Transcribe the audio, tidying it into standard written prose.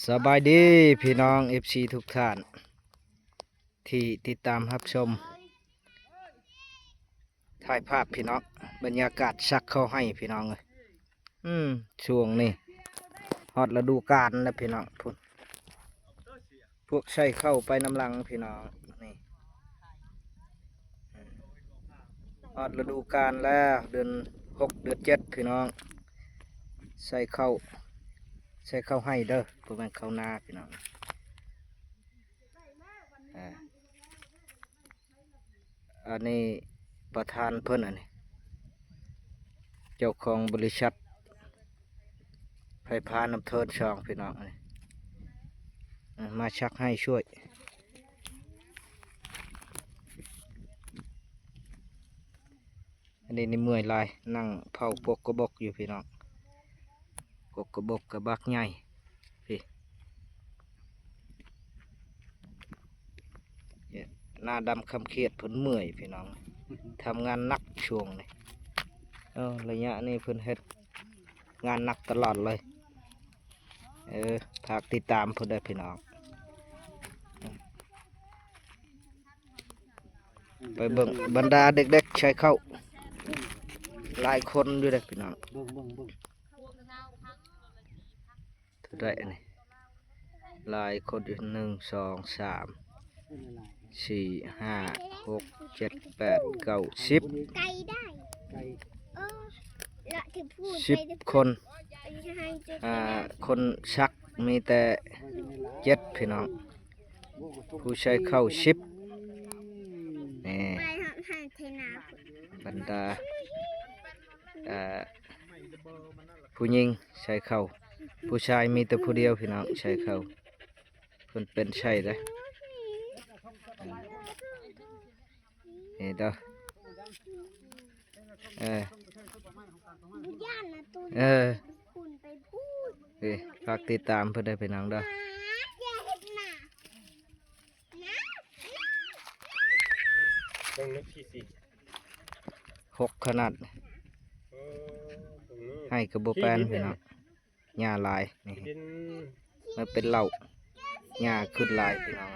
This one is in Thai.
สบายดีพี่น้องFCทุกท่านที่ติดตามรับชมถ่ายภาพพี่น้องบรรยากาศซักเข้าให้พี่น้องเลยช่วงนี้ฮอดฤดูกาลแล้วพี่น้องพุ่นพวกใช้เข้าไปน้ำลังพี่น้องนี่ฮอดฤดูกาลแล้วเดือน6เดือน7พี่น้องใส่เข้าให้เด้อพวกมันเข้านาพี่น้องอันนี้ประธานเพิ่นอันนี้เจ้าของบริษัทไฟฟ้าน้ำเทินช่องพี่น้องอันนี้มาชักให้ช่วยอันนี้นี่เมื่อยลายนั่งเผาพวกกระบอกอยู่พี่น้องพวกกระบอกกระบักใหญ่พี่หน้าดำคำเขียดเพิ่นเมื่อยพี่น้องทำงานหนักช่วงนี้ระยะนี้เพิ่นเฮ็ดงานหนักตลอดเลยฝากติดตามเพิ่นได้พี่น้องไปเบิ่งบรรดาเด็กๆใช้เข้าหลายคนด้วยเด็กพี่น้องเท่าไรนี่หลายคนอยู่1 2 3 4 5 6 7 8 9 10 10 คนคนชักมีแต่7พี่น้องผู้ใช้เข้า10นี่บรรดาผู้หญิงใช้เข้าผู้ชายมีแต่ผู้เดียวพี่น้องใช้เข้าเพิ่นเป็นใช่เลยนี่เด้อฝากติดตามเพื่อได้ไปน้องเด้อ6 ขนาดให้กระโบแปนพี่น้องหญ้าลายนี่มันเป็นเหล่าหญ้าขึ้นลายพี่น้อง